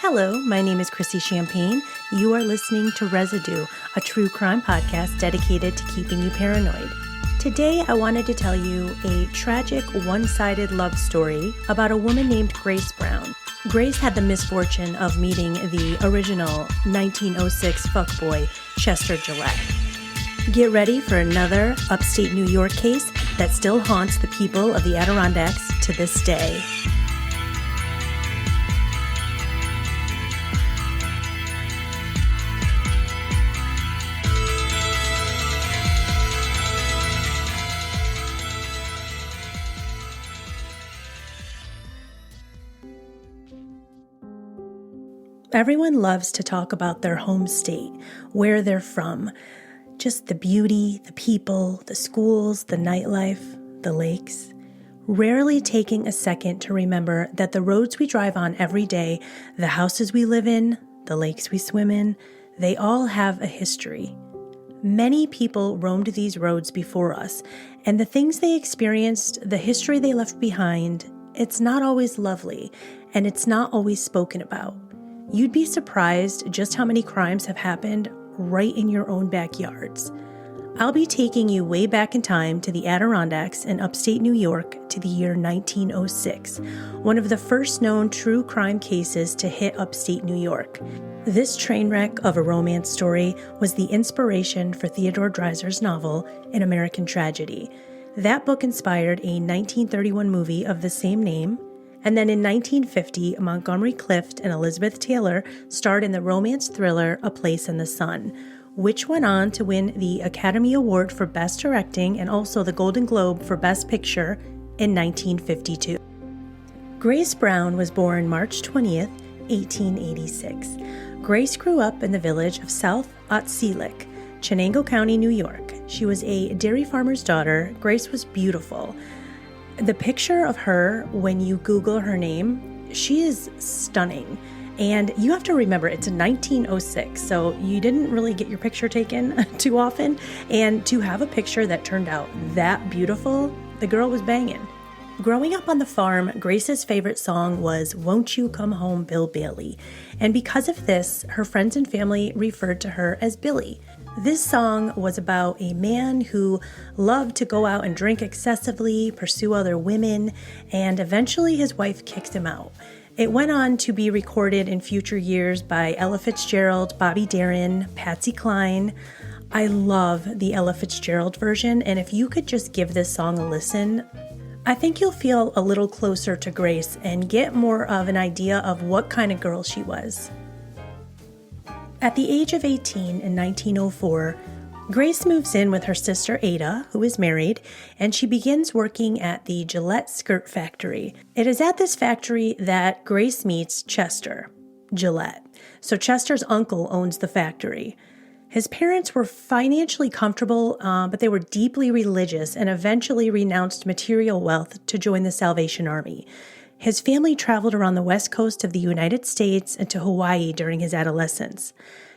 Hello, my name is Chrissy Champagne. You are listening to Residue, a true crime podcast dedicated to keeping you paranoid. Today, I wanted to tell you a tragic, one-sided love story about a woman named Grace Brown. Grace had the misfortune of meeting the original 1906 fuckboy, Chester Gillette. Get ready for another upstate New York case that still haunts the people of the Adirondacks to this day. Everyone loves to talk about their home state, where they're from. Just the beauty, the people, the schools, the nightlife, the lakes. Rarely taking a second to remember that the roads we drive on every day, the houses we live in, the lakes we swim in, they all have a history. Many people roamed these roads before us, and the things they experienced, the history they left behind, it's not always lovely, and it's not always spoken about. You'd be surprised just how many crimes have happened right in your own backyards. I'll be taking you way back in time to the Adirondacks in upstate New York to the year 1906, one of the first known true crime cases to hit upstate New York. This train wreck of a romance story was the inspiration for Theodore Dreiser's novel, An American Tragedy. That book inspired a 1931 movie of the same name. And then in 1950, Montgomery Clift and Elizabeth Taylor starred in the romance thriller A Place in the Sun, which went on to win the Academy Award for Best Directing and also the Golden Globe for Best Picture in 1952. Grace Brown was born March 20th, 1886. Grace grew up in the village of South Otselic, Chenango County, New York. She was a dairy farmer's daughter. Grace was beautiful. The picture of her, when you Google her name, she is stunning. And you have to remember, it's 1906, so you didn't really get your picture taken too often. And to have a picture that turned out that beautiful, the girl was banging. Growing up on the farm, Grace's favorite song was Won't You Come Home, Bill Bailey. And because of this, her friends and family referred to her as Billy. This song was about a man who loved to go out and drink excessively, pursue other women, and eventually his wife kicked him out. It went on to be recorded in future years by Ella Fitzgerald, Bobby Darin, Patsy Cline. I love the Ella Fitzgerald version, and if you could just give this song a listen, I think you'll feel a little closer to Grace and get more of an idea of what kind of girl she was. At the age of 18 in 1904, Grace moves in with her sister Ada, who is married, and she begins working at the Gillette Skirt Factory. It is at this factory that Grace meets Chester Gillette. So Chester's uncle owns the factory. His parents were financially comfortable, but they were deeply religious and eventually renounced material wealth to join the Salvation Army. His family traveled around the west coast of the United States and to Hawaii during his adolescence.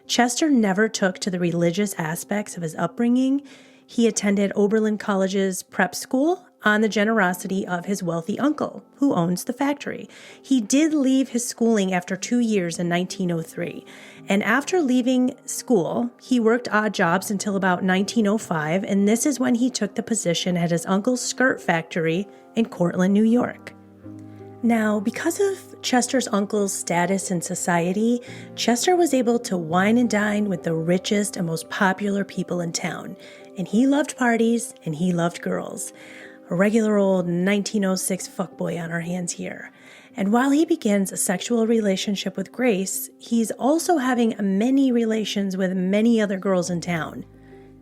Chester never took to the religious aspects of his upbringing. He attended Oberlin College's prep school on the generosity of his wealthy uncle, who owns the factory. He did leave his schooling after 2 years in 1903. And after leaving school, he worked odd jobs until about 1905, and this is when he took the position at his uncle's skirt factory in Cortland, New York. Now, because of Chester's uncle's status in society, Chester was able to wine and dine with the richest and most popular people in town. And he loved parties, and he loved girls. A regular old 1906 fuckboy on our hands here. And while he begins a sexual relationship with Grace, he's also having many relations with many other girls in town.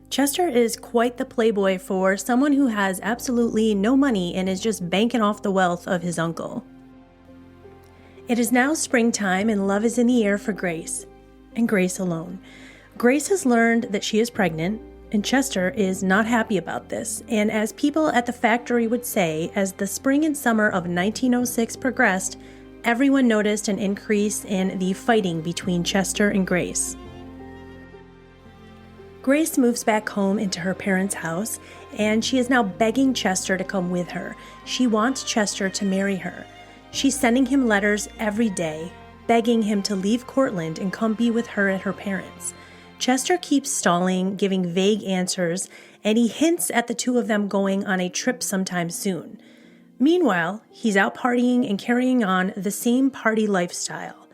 Chester is quite the playboy for someone who has absolutely no money and is just banking off the wealth of his uncle. It is now springtime and love is in the air for Grace, and Grace alone. Grace has learned that she is pregnant, and Chester is not happy about this. And as people at the factory would say, as the spring and summer of 1906 progressed, everyone noticed an increase in the fighting between Chester and Grace. Grace moves back home into her parents' house, and she is now begging Chester to come with her. She wants Chester to marry her. She's sending him letters every day, begging him to leave Cortland and come be with her at her parents'. Chester keeps stalling, giving vague answers, and he hints at the two of them going on a trip sometime soon. Meanwhile, he's out partying and carrying on the same party lifestyle.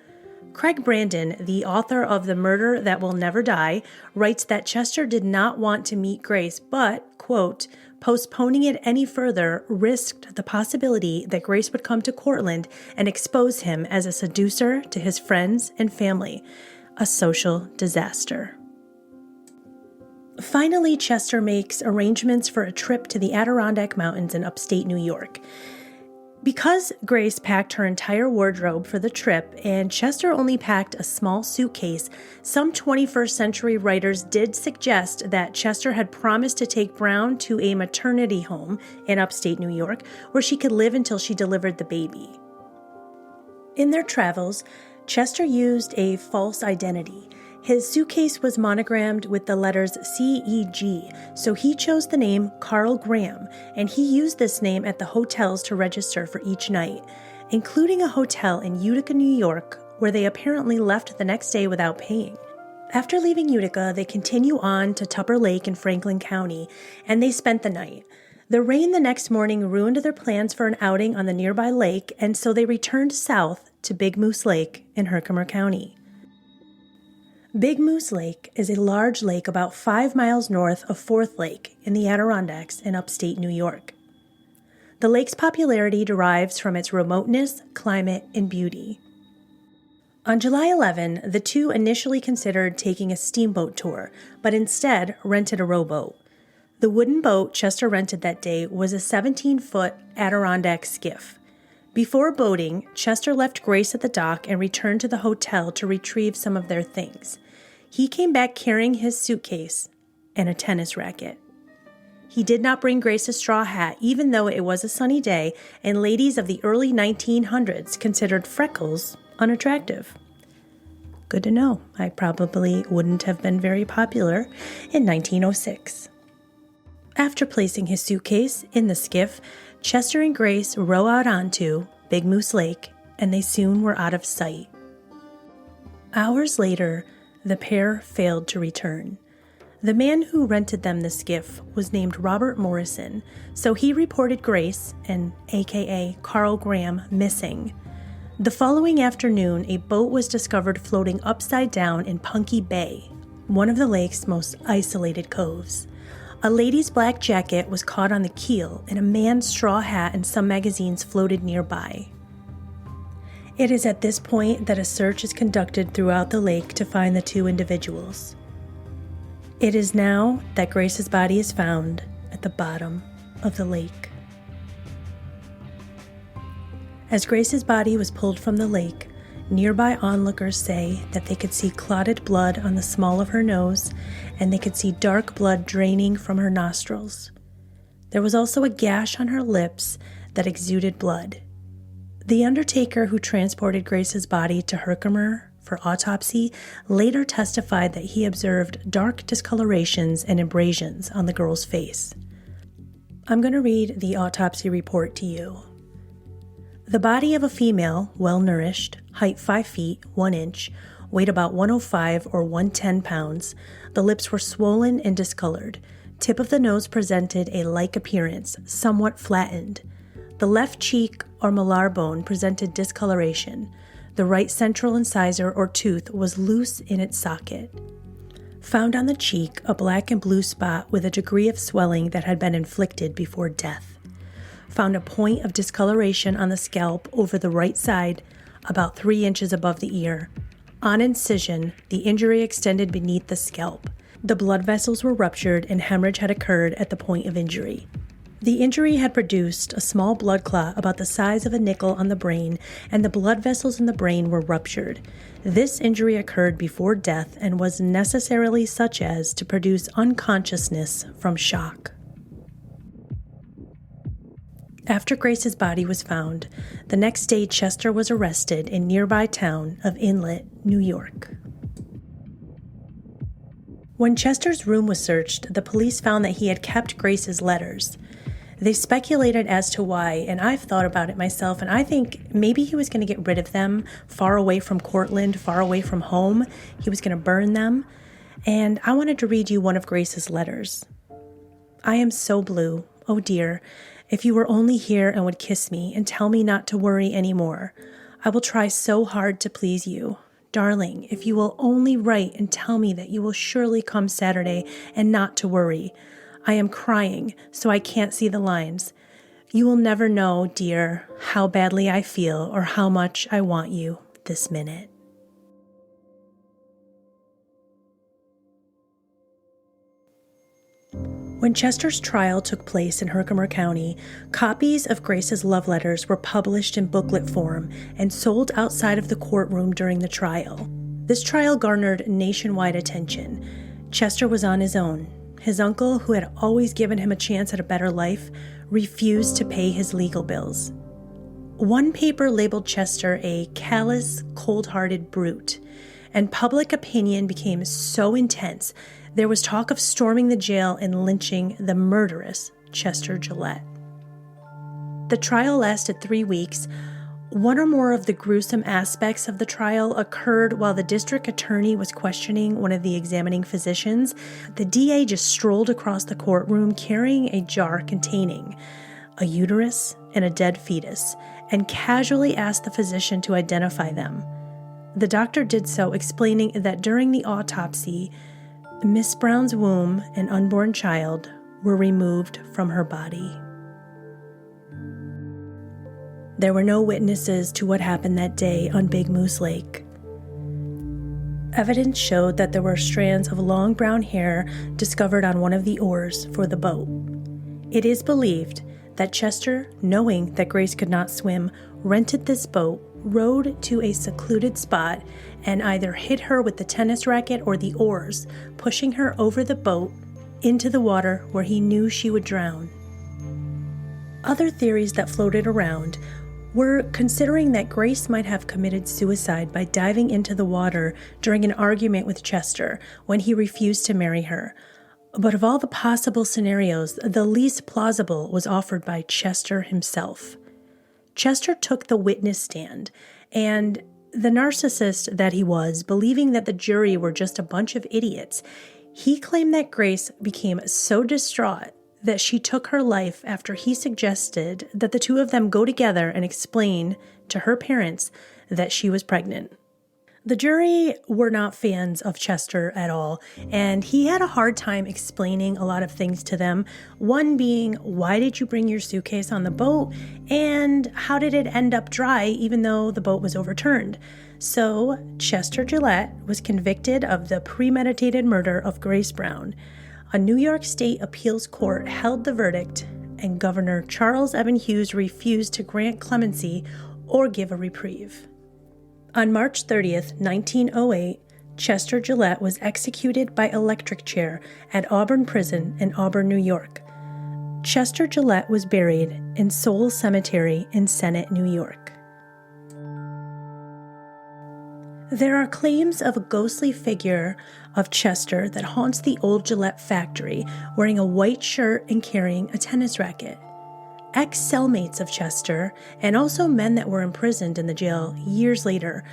Craig Brandon, the author of The Murder That Will Never Die, writes that Chester did not want to meet Grace, but, quote, postponing it any further risked the possibility that Grace would come to Cortland and expose him as a seducer to his friends and family, a social disaster. Finally, Chester makes arrangements for a trip to the Adirondack Mountains in upstate New York. Because Grace packed her entire wardrobe for the trip and Chester only packed a small suitcase, some 21st century writers did suggest that Chester had promised to take Brown to a maternity home in upstate New York where she could live until she delivered the baby. In their travels, Chester used a false identity. His suitcase was monogrammed with the letters C-E-G, so he chose the name Carl Graham, and he used this name at the hotels to register for each night, including a hotel in Utica, New York, where they apparently left the next day without paying. After leaving Utica, they continue on to Tupper Lake in Franklin County, and they spent the night. The rain the next morning ruined their plans for an outing on the nearby lake, and so they returned south to Big Moose Lake in Herkimer County. Big Moose Lake is a large lake about 5 miles north of Fourth Lake in the Adirondacks in upstate New York. The lake's popularity derives from its remoteness, climate, and beauty. On July 11, the two initially considered taking a steamboat tour, but instead rented a rowboat. The wooden boat Chester rented that day was a 17-foot Adirondack skiff. Before boating, Chester left Grace at the dock and returned to the hotel to retrieve some of their things. He came back carrying his suitcase and a tennis racket. He did not bring Grace a straw hat, even though it was a sunny day and ladies of the early 1900s considered freckles unattractive. Good to know. I probably wouldn't have been very popular in 1906. After placing his suitcase in the skiff, Chester and Grace row out onto Big Moose Lake, and they soon were out of sight. Hours later, the pair failed to return. The man who rented them the skiff was named Robert Morrison, so he reported Grace, and aka Carl Graham, missing. The following afternoon, a boat was discovered floating upside down in Punky Bay, one of the lake's most isolated coves. A lady's black jacket was caught on the keel, and a man's straw hat and some magazines floated nearby. It is at this point that a search is conducted throughout the lake to find the two individuals. It is now that Grace's body is found at the bottom of the lake. As Grace's body was pulled from the lake, nearby onlookers say that they could see clotted blood on the small of her nose, and they could see dark blood draining from her nostrils. There was also a gash on her lips that exuded blood. The undertaker who transported Grace's body to Herkimer for autopsy later testified that he observed dark discolorations and abrasions on the girl's face. I'm going to read the autopsy report to you. The body of a female, well-nourished, height 5 feet, 1 inch, weighed about 105 or 110 pounds. The lips were swollen and discolored. Tip of the nose presented a like appearance, somewhat flattened. The left cheek or malar bone presented discoloration. The right central incisor or tooth was loose in its socket. Found on the cheek, a black and blue spot with a degree of swelling that had been inflicted before death. Found a point of discoloration on the scalp over the right side, about 3 inches above the ear. On incision, the injury extended beneath the scalp. The blood vessels were ruptured and hemorrhage had occurred at the point of injury. The injury had produced a small blood clot about the size of a nickel on the brain, and the blood vessels in the brain were ruptured. This injury occurred before death and was necessarily such as to produce unconsciousness from shock. After Grace's body was found, the next day Chester was arrested in nearby town of Inlet, New York. When Chester's room was searched, the police found that he had kept Grace's letters. They speculated as to why, and I've thought about it myself, and I think maybe he was going to get rid of them far away from Cortland, far away from home. He was going to burn them. And I wanted to read you one of Grace's letters. I am so blue. Oh dear, if you were only here and would kiss me and tell me not to worry anymore. I will try so hard to please you. Darling, if you will only write and tell me that you will surely come Saturday and not to worry. I am crying, so I can't see the lines. You will never know, dear, how badly I feel or how much I want you this minute. When Chester's trial took place in Herkimer County, copies of Grace's love letters were published in booklet form and sold outside of the courtroom during the trial. This trial garnered nationwide attention. Chester was on his own. His uncle, who had always given him a chance at a better life, refused to pay his legal bills. One paper labeled Chester a callous, cold-hearted brute, and public opinion became so intense there was talk of storming the jail and lynching the murderous Chester Gillette. The trial lasted 3 weeks. One or more of the gruesome aspects of the trial occurred while the district attorney was questioning one of the examining physicians. The DA just strolled across the courtroom carrying a jar containing a uterus and a dead fetus and casually asked the physician to identify them. The doctor did so, explaining that during the autopsy, Miss Brown's womb and unborn child were removed from her body. There were no witnesses to what happened that day on Big Moose Lake. Evidence showed that there were strands of long brown hair discovered on one of the oars for the boat. It is believed that Chester, knowing that Grace could not swim, rented this boat, rowed to a secluded spot, and either hit her with the tennis racket or the oars, pushing her over the boat into the water where he knew she would drown. Other theories that floated around were considering that Grace might have committed suicide by diving into the water during an argument with Chester when he refused to marry her. But of all the possible scenarios, the least plausible was offered by Chester himself. Chester took the witness stand, and the narcissist that he was, believing that the jury were just a bunch of idiots, he claimed that Grace became so distraught that she took her life after he suggested that the two of them go together and explain to her parents that she was pregnant. The jury were not fans of Chester at all, and he had a hard time explaining a lot of things to them. One being, why did you bring your suitcase on the boat, and how did it end up dry even though the boat was overturned? So Chester Gillette was convicted of the premeditated murder of Grace Brown. A New York State appeals court held the verdict, and Governor Charles Evan Hughes refused to grant clemency or give a reprieve. On March 30th, 1908, Chester Gillette was executed by electric chair at Auburn Prison in Auburn, New York. Chester Gillette was buried in Soul Cemetery in Sennett, New York. There are claims of a ghostly figure of Chester that haunts the old Gillette factory, wearing a white shirt and carrying a tennis racket. Ex-cellmates of Chester, and also men that were imprisoned in the jail years later,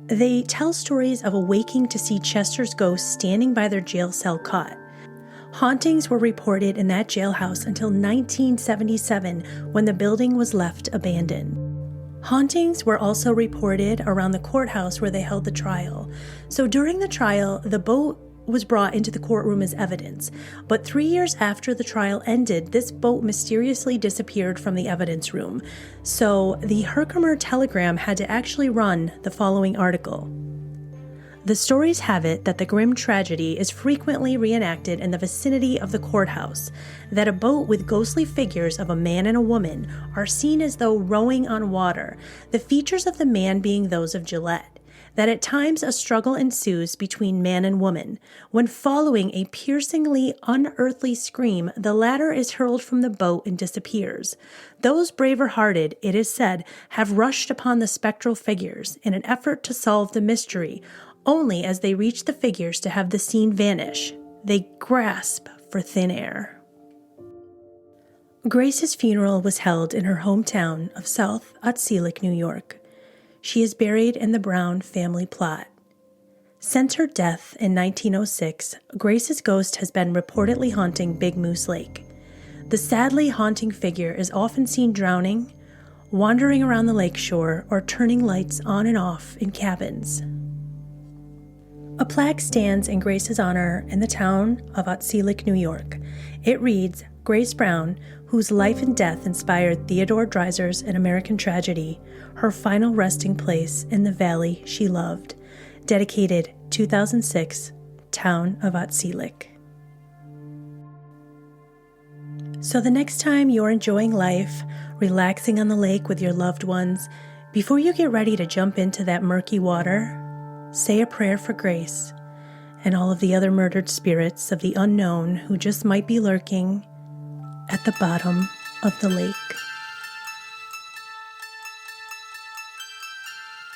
they tell stories of awaking to see Chester's ghost standing by their jail cell cot. Hauntings were reported in that jailhouse until 1977, when the building was left abandoned. Hauntings were also reported around the courthouse where they held the trial. So during the trial, the boat was brought into the courtroom as evidence, but 3 years after the trial ended, this boat mysteriously disappeared from the evidence room. So the Herkimer Telegram had to actually run the following article. The stories have it that the grim tragedy is frequently reenacted in the vicinity of the courthouse, that a boat with ghostly figures of a man and a woman are seen as though rowing on water, the features of the man being those of Gillette, that at times a struggle ensues between man and woman. When following a piercingly unearthly scream, the latter is hurled from the boat and disappears. Those braver-hearted, it is said, have rushed upon the spectral figures in an effort to solve the mystery, only as they reach the figures to have the scene vanish. They grasp for thin air. Grace's funeral was held in her hometown of South Adirondacks, New York. She is buried in the Brown family plot. Since her death in 1906, Grace's ghost has been reportedly haunting Big Moose Lake. The sadly haunting figure is often seen drowning, wandering around the lakeshore, or turning lights on and off in cabins. A plaque stands in Grace's honor in the town of Adirondacks, New York. It reads, Grace Brown, whose life and death inspired Theodore Dreiser's An American Tragedy, her final resting place in the valley she loved. Dedicated 2006, Town of Adirondacks. So the next time you're enjoying life, relaxing on the lake with your loved ones, before you get ready to jump into that murky water, say a prayer for Grace and all of the other murdered spirits of the unknown who just might be lurking at the bottom of the lake.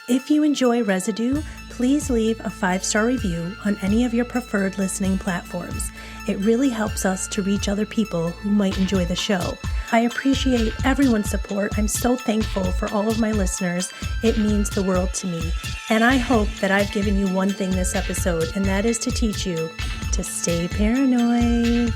If you enjoy Residue, please leave a 5-star review on any of your preferred listening platforms. It really helps us to reach other people who might enjoy the show. I appreciate everyone's support. I'm so thankful for all of my listeners. It means the world to me. And I hope that I've given you one thing this episode, and that is to teach you to stay paranoid.